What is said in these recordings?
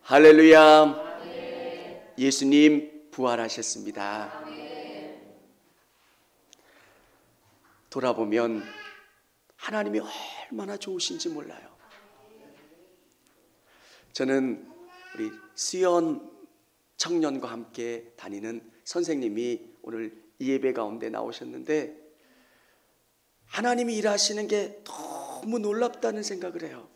할렐루야. 예수님 부활하셨습니다. 돌아보면 하나님이 얼마나 좋으신지 몰라요. 저는 우리 수연 청년과 함께 다니는 선생님이 오늘 이 예배 가운데 나오셨는데 하나님이 일하시는 게 너무 놀랍다는 생각을 해요.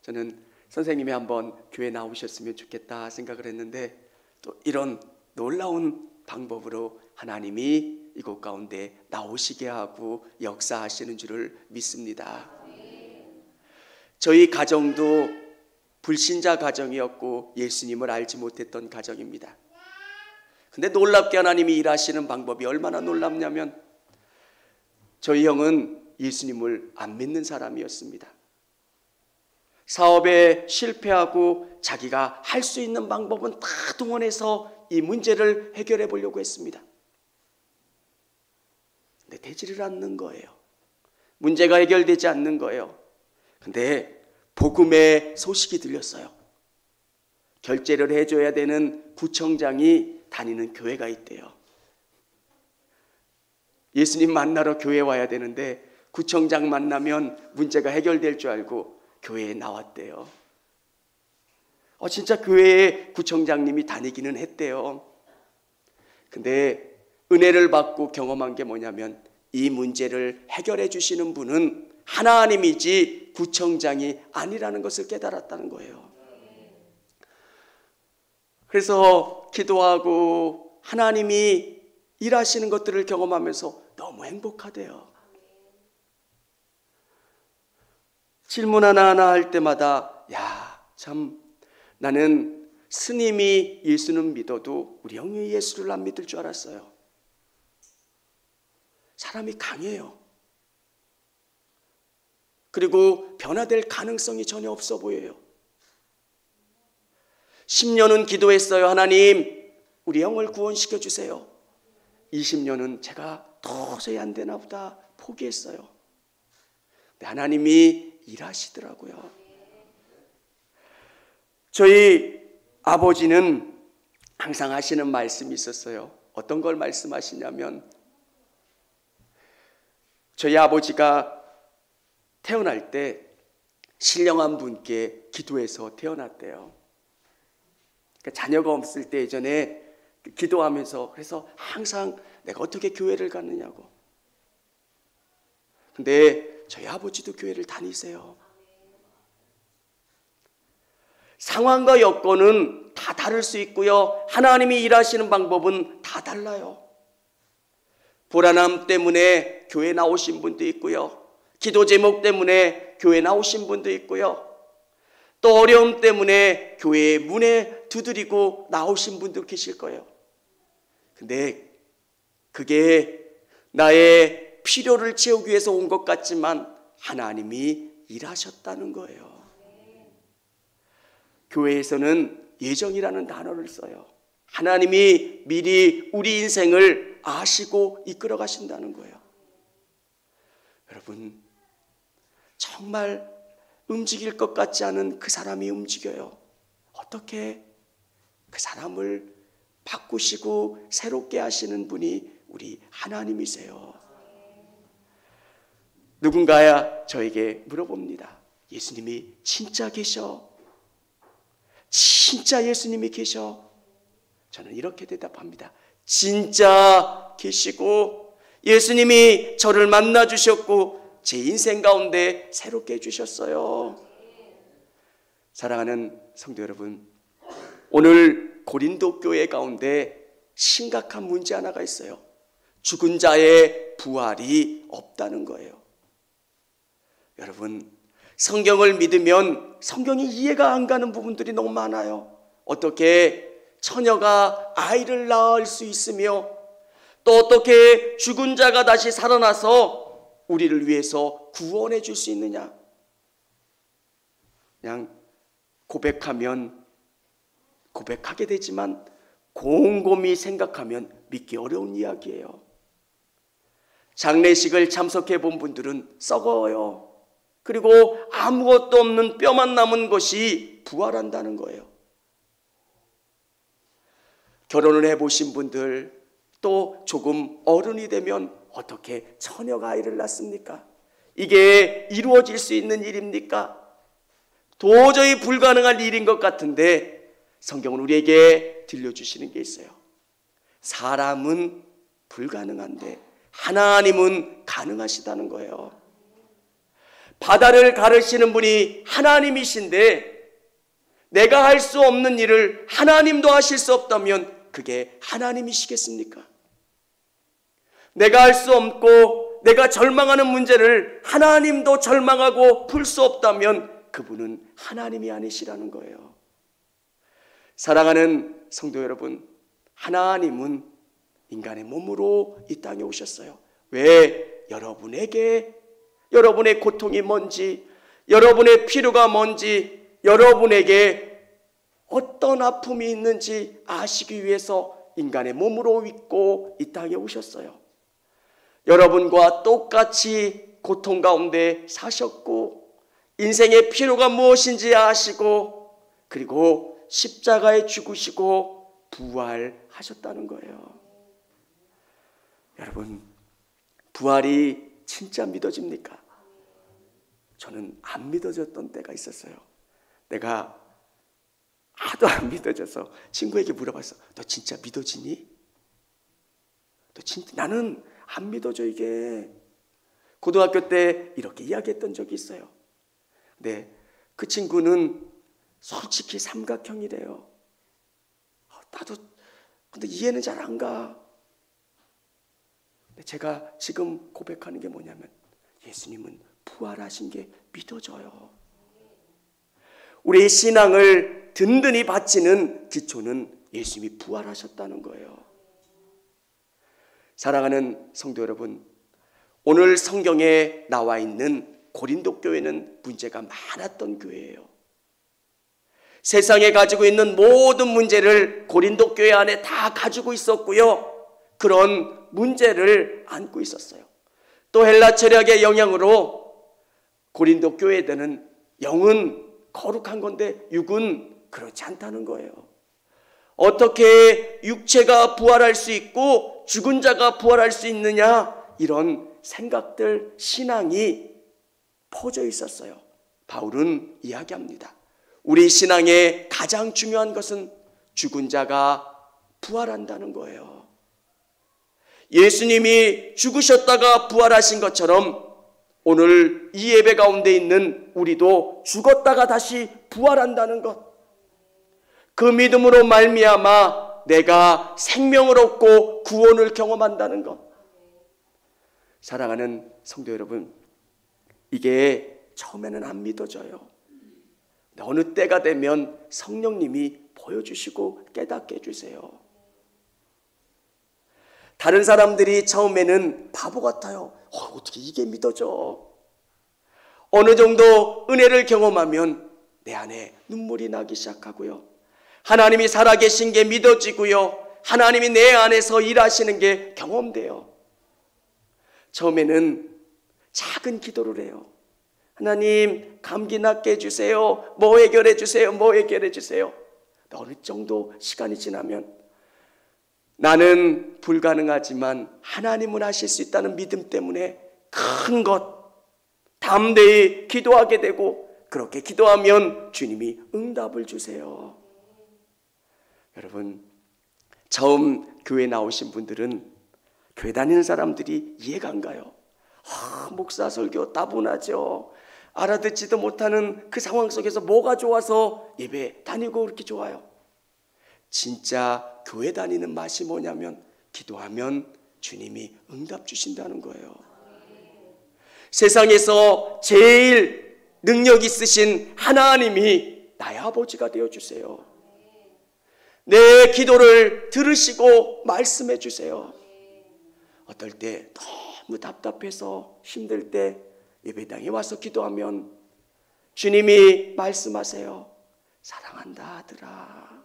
저는 선생님이 한번 교회 나오셨으면 좋겠다 생각을 했는데 또 이런 놀라운 방법으로 하나님이 이곳 가운데 나오시게 하고 역사하시는 줄을 믿습니다. 저희 가정도 불신자 가정이었고 예수님을 알지 못했던 가정입니다. 근데 놀랍게 하나님이 일하시는 방법이 얼마나 놀랍냐면 저희 형은 예수님을 안 믿는 사람이었습니다. 사업에 실패하고 자기가 할 수 있는 방법은 다 동원해서 이 문제를 해결해 보려고 했습니다. 근데 되지를 않는 거예요. 문제가 해결되지 않는 거예요. 근데 복음의 소식이 들렸어요. 결제를 해줘야 되는 구청장이 다니는 교회가 있대요. 예수님 만나러 교회 와야 되는데 구청장 만나면 문제가 해결될 줄 알고 교회에 나왔대요. 진짜 교회에 구청장님이 다니기는 했대요. 근데 은혜를 받고 경험한 게 뭐냐면 이 문제를 해결해 주시는 분은 하나님이지 구청장이 아니라는 것을 깨달았다는 거예요. 그래서 기도하고 하나님이 일하시는 것들을 경험하면서 너무 행복하대요. 질문 하나하나 할 때마다 참 나는 스님이 예수는 믿어도 우리 형이 예수를 안 믿을 줄 알았어요. 사람이 강해요. 그리고 변화될 가능성이 전혀 없어 보여요. 10년은 기도했어요. 하나님 우리 형을 구원시켜 주세요. 20년은 제가 도저히 안 되나 보다 포기했어요. 근데 하나님이 일하시더라고요. 저희 아버지는 항상 하시는 말씀이 있었어요. 어떤 걸 말씀하시냐면 저희 아버지가 태어날 때 신령한 분께 기도해서 태어났대요. 그러니까 자녀가 없을 때 예전에 기도하면서 그래서 항상 내가 어떻게 교회를 가느냐고. 근데 저희 아버지도 교회를 다니세요. 상황과 여건은 다 다를 수 있고요. 하나님이 일하시는 방법은 다 달라요. 불안함 때문에 교회 나오신 분도 있고요. 기도 제목 때문에 교회 나오신 분도 있고요. 또 어려움 때문에 교회 문에 두드리고 나오신 분도 계실 거예요. 근데 그게 나의 필요를 채우기 위해서 온 것 같지만 하나님이 일하셨다는 거예요. 교회에서는 예정이라는 단어를 써요. 하나님이 미리 우리 인생을 아시고 이끌어 가신다는 거예요. 여러분 정말 움직일 것 같지 않은 그 사람이 움직여요. 어떻게 그 사람을 바꾸시고 새롭게 하시는 분이 우리 하나님이세요. 누군가야 저에게 물어봅니다. 예수님이 진짜 계셔? 진짜 예수님이 계셔? 저는 이렇게 대답합니다. 진짜 계시고 예수님이 저를 만나 주셨고 제 인생 가운데 새롭게 해주셨어요. 사랑하는 성도 여러분, 오늘 고린도 교회 가운데 심각한 문제 하나가 있어요. 죽은 자의 부활이 없다는 거예요. 여러분 성경을 믿으면 성경이 이해가 안 가는 부분들이 너무 많아요. 어떻게 처녀가 아이를 낳을 수 있으며 또 어떻게 죽은 자가 다시 살아나서 우리를 위해서 구원해 줄 수 있느냐. 그냥 고백하면 고백하게 되지만 곰곰이 생각하면 믿기 어려운 이야기예요. 장례식을 참석해 본 분들은 썩어요. 그리고 아무것도 없는 뼈만 남은 것이 부활한다는 거예요. 결혼을 해보신 분들, 또 조금 어른이 되면 어떻게 처녀가 아이를 낳습니까? 이게 이루어질 수 있는 일입니까? 도저히 불가능한 일인 것 같은데 성경은 우리에게 들려주시는 게 있어요. 사람은 불가능한데 하나님은 가능하시다는 거예요. 바다를 가르시는 분이 하나님이신데 내가 할 수 없는 일을 하나님도 하실 수 없다면 그게 하나님이시겠습니까? 내가 할 수 없고 내가 절망하는 문제를 하나님도 절망하고 풀 수 없다면 그분은 하나님이 아니시라는 거예요. 사랑하는 성도 여러분, 하나님은 인간의 몸으로 이 땅에 오셨어요. 왜? 여러분에게 여러분의 고통이 뭔지, 여러분의 필요가 뭔지, 여러분에게 어떤 아픔이 있는지 아시기 위해서 인간의 몸으로 입고 이 땅에 오셨어요. 여러분과 똑같이 고통 가운데 사셨고 인생의 필요가 무엇인지 아시고 그리고 십자가에 죽으시고 부활하셨다는 거예요. 여러분, 부활이 진짜 믿어집니까? 저는 안 믿어졌던 때가 있었어요. 내가 하도 안 믿어져서 친구에게 물어봤어. 너 진짜 믿어지니? 너 진짜? 나는 안 믿어져 이게. 고등학교 때 이렇게 이야기했던 적이 있어요. 근데 그 친구는 솔직히 삼각형이래요. 나도 근데 이해는 잘 안 가. 근데 제가 지금 고백하는 게 뭐냐면 예수님은 부활하신 게 믿어져요. 우리의 신앙을 든든히 바치는 기초는 예수님이 부활하셨다는 거예요. 사랑하는 성도 여러분, 오늘 성경에 나와 있는 고린도 교회는 문제가 많았던 교회예요. 세상에 가지고 있는 모든 문제를 고린도 교회 안에 다 가지고 있었고요. 그런 문제를 안고 있었어요. 또 헬라 철학의 영향으로 고린도 교회들은 영은 거룩한 건데 육은 그렇지 않다는 거예요. 어떻게 육체가 부활할 수 있고 죽은 자가 부활할 수 있느냐, 이런 생각들, 신앙이 퍼져 있었어요. 바울은 이야기합니다. 우리 신앙의 가장 중요한 것은 죽은 자가 부활한다는 거예요. 예수님이 죽으셨다가 부활하신 것처럼 오늘 이 예배 가운데 있는 우리도 죽었다가 다시 부활한다는 것, 그 믿음으로 말미암아 내가 생명을 얻고 구원을 경험한다는 것. 사랑하는 성도 여러분, 이게 처음에는 안 믿어져요. 어느 때가 되면 성령님이 보여주시고 깨닫게 해주세요. 다른 사람들이 처음에는 바보 같아요. 어떻게 이게 믿어져? 어느 정도 은혜를 경험하면 내 안에 눈물이 나기 시작하고요. 하나님이 살아계신 게 믿어지고요. 하나님이 내 안에서 일하시는 게 경험돼요. 처음에는 작은 기도를 해요. 하나님, 감기 낫게 해주세요. 뭐 해결해 주세요. 뭐 해결해 주세요. 어느 정도 시간이 지나면 나는 불가능하지만 하나님은 하실 수 있다는 믿음 때문에 큰 것 담대히 기도하게 되고, 그렇게 기도하면 주님이 응답을 주세요. 여러분, 처음 교회 나오신 분들은 교회 다니는 사람들이 이해가 안 가요. 목사 설교 따분하죠. 알아듣지도 못하는 그 상황 속에서 뭐가 좋아서 예배 다니고 그렇게 좋아요. 진짜 교회 다니는 맛이 뭐냐면 기도하면 주님이 응답 주신다는 거예요. 세상에서 제일 능력 있으신 하나님이 나의 아버지가 되어주세요. 내 기도를 들으시고 말씀해 주세요. 어떨 때 너무 답답해서 힘들 때 예배당에 와서 기도하면 주님이 말씀하세요. 사랑한다 아들아.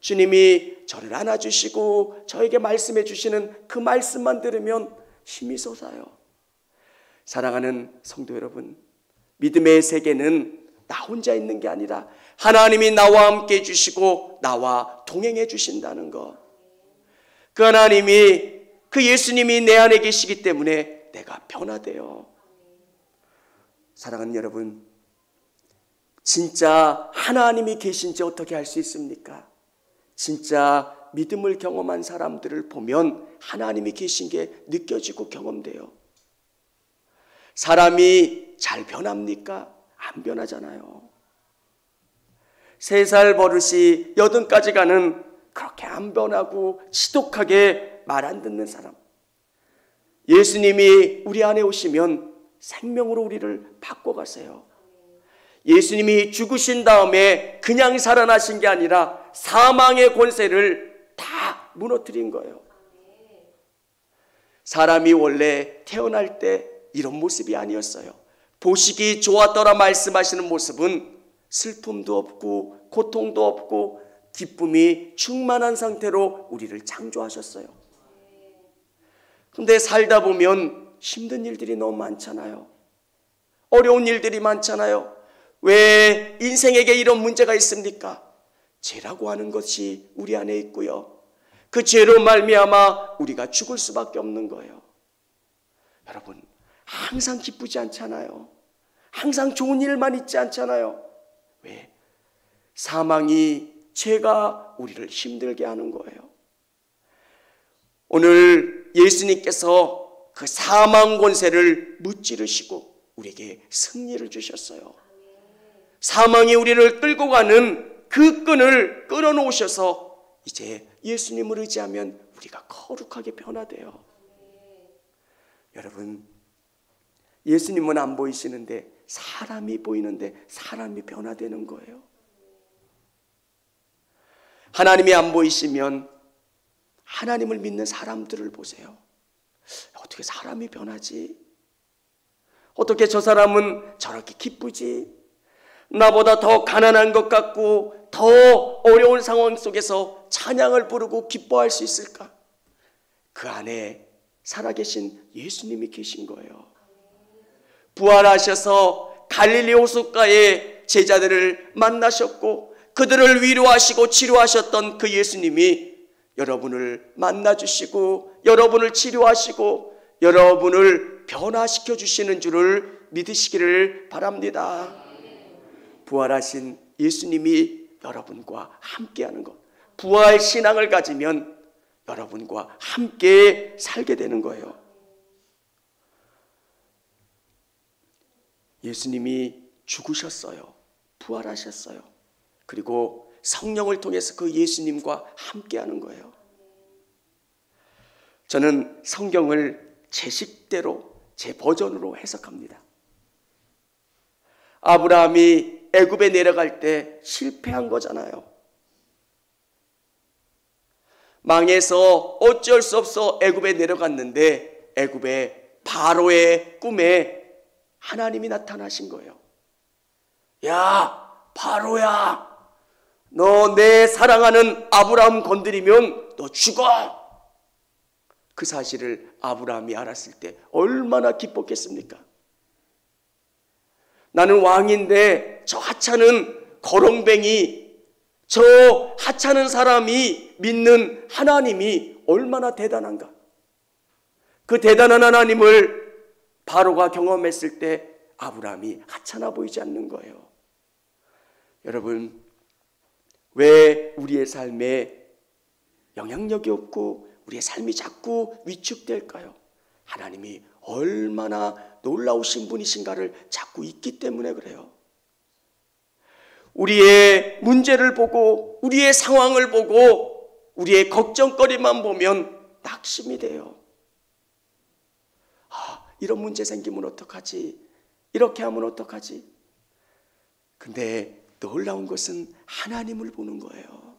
주님이 저를 안아주시고 저에게 말씀해 주시는 그 말씀만 들으면 힘이 솟아요. 사랑하는 성도 여러분, 믿음의 세계는 나 혼자 있는 게 아니라 하나님이 나와 함께 해주시고 나와 동행해 주신다는 것. 그 하나님이, 그 예수님이 내 안에 계시기 때문에 내가 변화돼요. 사랑하는 여러분, 진짜 하나님이 계신지 어떻게 알 수 있습니까? 진짜 믿음을 경험한 사람들을 보면 하나님이 계신 게 느껴지고 경험돼요. 사람이 잘 변합니까? 안 변하잖아요. 3살 버릇이 80까지 가는 그렇게 안 변하고 지독하게 말 안 듣는 사람. 예수님이 우리 안에 오시면 생명으로 우리를 바꿔가세요. 예수님이 죽으신 다음에 그냥 살아나신 게 아니라 사망의 권세를 다 무너뜨린 거예요. 사람이 원래 태어날 때 이런 모습이 아니었어요. 보시기 좋았더라 말씀하시는 모습은 슬픔도 없고 고통도 없고 기쁨이 충만한 상태로 우리를 창조하셨어요. 그런데 살다 보면 힘든 일들이 너무 많잖아요. 어려운 일들이 많잖아요. 왜 인생에게 이런 문제가 있습니까? 죄라고 하는 것이 우리 안에 있고요. 그 죄로 말미암아 우리가 죽을 수밖에 없는 거예요. 여러분, 항상 기쁘지 않잖아요. 항상 좋은 일만 있지 않잖아요. 왜? 사망이, 죄가 우리를 힘들게 하는 거예요. 오늘 예수님께서 그 사망 권세를 무찌르시고 우리에게 승리를 주셨어요. 사망이 우리를 끌고 가는 그 끈을 끊어놓으셔서 이제 예수님을 의지하면 우리가 거룩하게 변화돼요. 여러분, 예수님은 안 보이시는데 사람이 보이는데 사람이 변화되는 거예요. 하나님이 안 보이시면 하나님을 믿는 사람들을 보세요. 어떻게 사람이 변하지? 어떻게 저 사람은 저렇게 기쁘지? 나보다 더 가난한 것 같고 더 어려운 상황 속에서 찬양을 부르고 기뻐할 수 있을까? 그 안에 살아계신 예수님이 계신 거예요. 부활하셔서 갈릴리 호숫가에 제자들을 만나셨고 그들을 위로하시고 치료하셨던 그 예수님이 여러분을 만나주시고 여러분을 치료하시고 여러분을 변화시켜 주시는 줄을 믿으시기를 바랍니다. 부활하신 예수님이 여러분과 함께하는 것, 부활 신앙을 가지면 여러분과 함께 살게 되는 거예요. 예수님이 죽으셨어요. 부활하셨어요. 그리고 성령을 통해서 그 예수님과 함께하는 거예요. 저는 성경을 제 식대로, 제 버전으로 해석합니다. 아브라함이 애굽에 내려갈 때 실패한 거잖아요. 망해서 어쩔 수 없어 애굽에 내려갔는데 애굽의 바로의 꿈에 하나님이 나타나신 거예요. 야, 바로야, 너 내 사랑하는 아브라함 건드리면 너 죽어. 그 사실을 아브라함이 알았을 때 얼마나 기뻤겠습니까? 나는 왕인데 저 하찮은 거렁뱅이, 저 하찮은 사람이 믿는 하나님이 얼마나 대단한가. 그 대단한 하나님을 바로가 경험했을 때 아브라함이 하찮아 보이지 않는 거예요. 여러분, 왜 우리의 삶에 영향력이 없고 우리의 삶이 자꾸 위축될까요? 하나님이 얼마나 놀라우신 분이신가를 자꾸 잊기 때문에 그래요. 우리의 문제를 보고 우리의 상황을 보고 우리의 걱정거리만 보면 낙심이 돼요. 이런 문제 생기면 어떡하지? 이렇게 하면 어떡하지? 근데 놀라운 것은 하나님을 보는 거예요.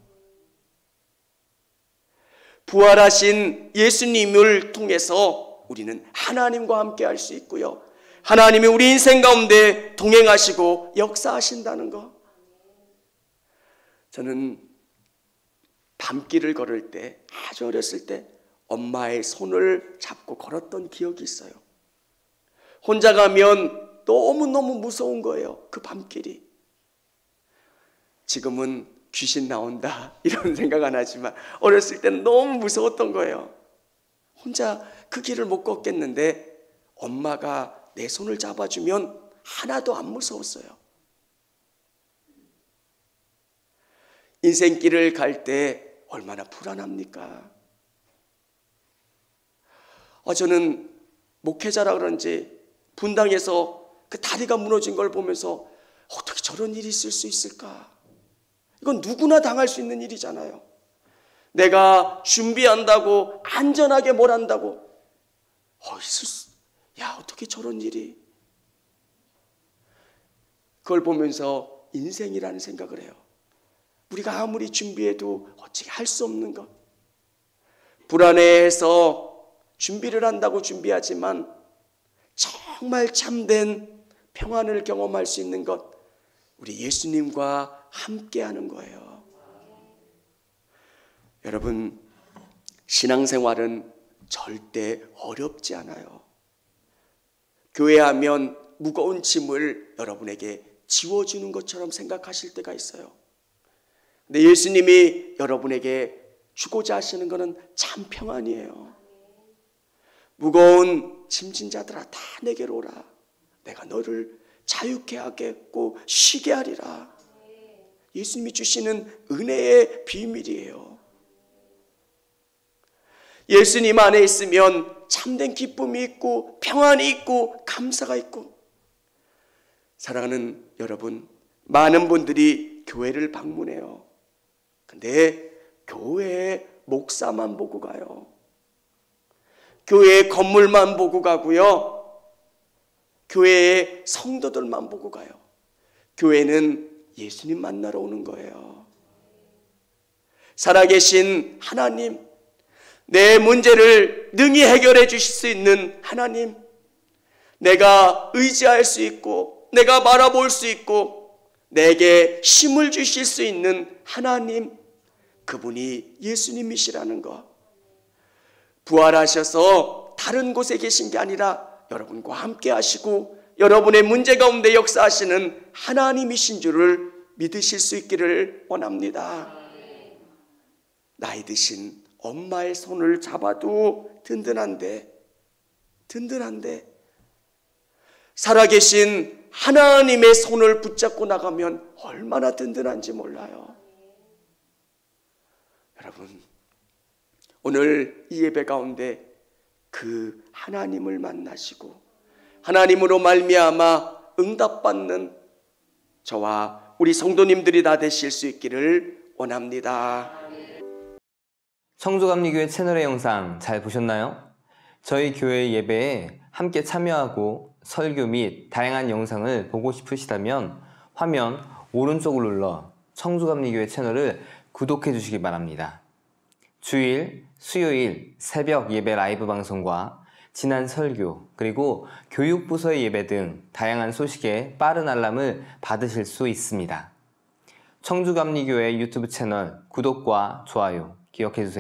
부활하신 예수님을 통해서 우리는 하나님과 함께 할 수 있고요. 하나님이 우리 인생 가운데 동행하시고 역사하신다는 것. 저는 밤길을 걸을 때, 아주 어렸을 때 엄마의 손을 잡고 걸었던 기억이 있어요. 혼자 가면 너무너무 무서운 거예요. 그 밤길이. 지금은 귀신 나온다 이런 생각 안 하지만 어렸을 때는 너무 무서웠던 거예요. 혼자 그 길을 못 걷겠는데 엄마가 내 손을 잡아주면 하나도 안 무서웠어요. 인생길을 갈 때 얼마나 불안합니까? 저는 목회자라 그런지 분당에서 그 다리가 무너진 걸 보면서 어떻게 저런 일이 있을 수 있을까? 이건 누구나 당할 수 있는 일이잖아요. 내가 준비한다고 안전하게 뭘 한다고 어떻게 저런 일이. 그걸 보면서 인생이라는 생각을 해요. 우리가 아무리 준비해도 어찌 할 수 없는 것. 불안해해서 준비를 한다고 준비하지만 정말 참된 평안을 경험할 수 있는 것, 우리 예수님과 함께하는 거예요. 여러분, 신앙생활은 절대 어렵지 않아요. 교회하면 무거운 짐을 여러분에게 지워주는 것처럼 생각하실 때가 있어요. 근데 예수님이 여러분에게 주고자 하시는 것은 참 평안이에요. 무거운 짐진 자들아 다 내게로 오라. 내가 너를 자유케 하겠고 쉬게 하리라. 예수님이 주시는 은혜의 비밀이에요. 예수님 안에 있으면 참된 기쁨이 있고 평안이 있고 감사가 있고. 사랑하는 여러분, 많은 분들이 교회를 방문해요. 근데 교회에 목사만 보고 가요. 교회의 건물만 보고 가고요. 교회의 성도들만 보고 가요. 교회는 예수님 만나러 오는 거예요. 살아계신 하나님, 내 문제를 능히 해결해 주실 수 있는 하나님, 내가 의지할 수 있고 내가 바라볼 수 있고 내게 힘을 주실 수 있는 하나님, 그분이 예수님이시라는 것. 부활하셔서 다른 곳에 계신 게 아니라 여러분과 함께 하시고 여러분의 문제 가운데 역사하시는 하나님이신 줄을 믿으실 수 있기를 원합니다. 나이 드신 엄마의 손을 잡아도 든든한데 살아계신 하나님의 손을 붙잡고 나가면 얼마나 든든한지 몰라요. 여러분, 오늘 이 예배 가운데 그 하나님을 만나시고 하나님으로 말미암아 응답받는 저와 우리 성도님들이 다 되실 수 있기를 원합니다. 청주감리교회 채널의 영상 잘 보셨나요? 저희 교회 예배에 함께 참여하고 설교 및 다양한 영상을 보고 싶으시다면 화면 오른쪽을 눌러 청주감리교회 채널을 구독해 주시기 바랍니다. 주일, 수요일 새벽 예배 라이브 방송과 지난 설교, 그리고 교육부서의 예배 등 다양한 소식에 빠른 알람을 받으실 수 있습니다. 청주감리교회 유튜브 채널 구독과 좋아요 기억해 주세요.